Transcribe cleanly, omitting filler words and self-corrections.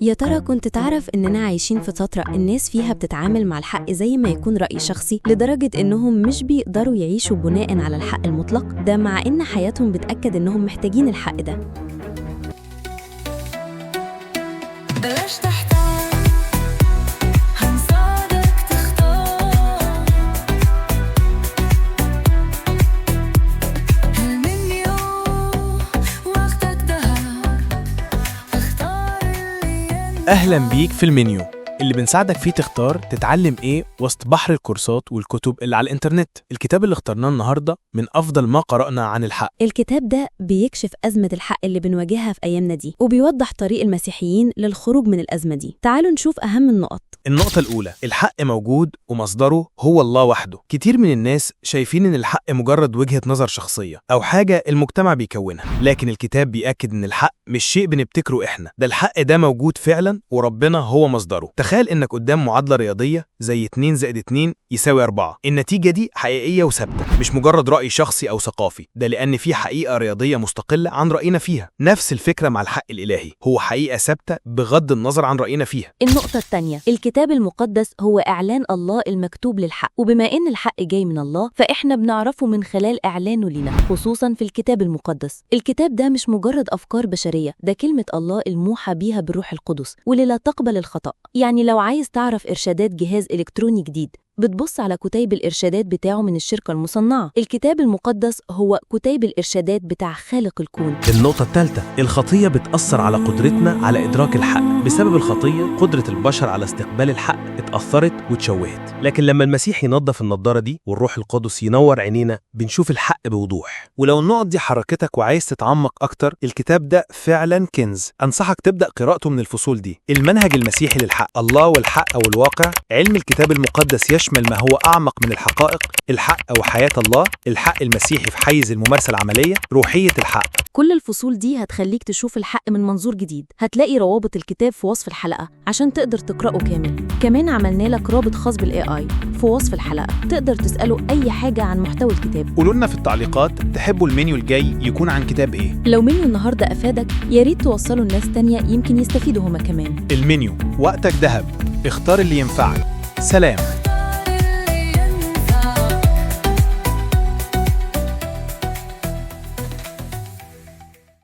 يا ترى كنت تعرف إننا عايشين في فترة الناس فيها بتتعامل مع الحق زي ما يكون رأي شخصي لدرجة إنهم مش بيقدروا يعيشوا بناء على الحق المطلق ده، مع إن حياتهم بتأكد إنهم محتاجين الحق ده. بلاش تحتار، هنساعدك تختار المنيو، وقتك دهر، اختار اللي أهلا بيك في المنيو اللي بنساعدك فيه تختار تتعلم إيه وسط بحر الكورسات والكتب اللي على الإنترنت. الكتاب اللي اخترناه النهاردة من أفضل ما قرأنا عن الحق. الكتاب ده بيكشف أزمة الحق اللي بنواجهها في أيامنا دي، وبيوضح طريق المسيحيين للخروج من الأزمة دي. تعالوا نشوف أهم النقط. النقطة الأولى، الحق موجود ومصدره هو الله وحده. كتير من الناس شايفين إن الحق مجرد وجهة نظر شخصية أو حاجة المجتمع بيكونها، لكن الكتاب بيأكد إن الحق مش شيء بنبتكره إحنا، ده الحق ده موجود فعلا وربنا هو مصدره. تخيل إنك قدام معادلة رياضية زي 2 زائد 2 يساوي 4. النتيجة دي حقيقية وثابتة، مش مجرد رأي شخصي أو ثقافي، ده لأن في حقيقة رياضية مستقلة عن رأينا فيها. نفس الفكرة مع الحق الإلهي، هو حقيقة ثابتة بغض النظر عن رأينا فيها. النقطة الثانية، الكتاب المقدس هو إعلان الله المكتوب للحق، وبما إن الحق جاي من الله فإحنا بنعرفه من خلال إعلانه لنا، خصوصا في الكتاب المقدس. الكتاب ده مش مجرد أفكار بشرية، ده كلمة الله الموحى بيها بالروح القدس واللي لا تقبل الخطأ. يعني لو عايز تعرف إرشادات جهاز إلكتروني جديد بتبص على كتيب الإرشادات بتاعه من الشركة المصنعة. الكتاب المقدس هو كتيب الإرشادات بتاع خالق الكون. النقطة الثالثة، الخطية بتأثر على قدرتنا على إدراك الحق. بسبب الخطية قدرة البشر على استقبال الحق اتأثرت وتشوهت، لكن لما المسيح ينظف النضارة دي والروح القدس ينور عينينا بنشوف الحق بوضوح. ولو النقط دي حركتك وعايز تتعمق أكتر، الكتاب ده فعلا كنز، أنصحك تبدأ قراءته من الفصول دي. المنهج المسيحي للحق، الله والحق أو الواقع. علم الكتاب المقدس يشمل ما هو أعمق من الحقائق، الحق أو حياة الله، الحق المسيحي في حيز الممارسة العملية، روحية الحق. كل الفصول دي هتخليك تشوف الحق من منظور جديد. هتلاقي روابط الكتاب في وصف الحلقة عشان تقدر تقرأه كامل. كمان عملنا لك رابط خاص بالAI في وصف الحلقة، تقدر تسأله أي حاجة عن محتوى الكتاب. قولوا لنا في التعليقات تحبوا المنيو الجاي يكون عن كتاب إيه؟ لو منيو النهاردة أفادك يا ريت توصله لناس تانية يمكن يستفيدوا هما كمان. المنيو، وقتك ذهب، اختار اللي ينفعك. سلام.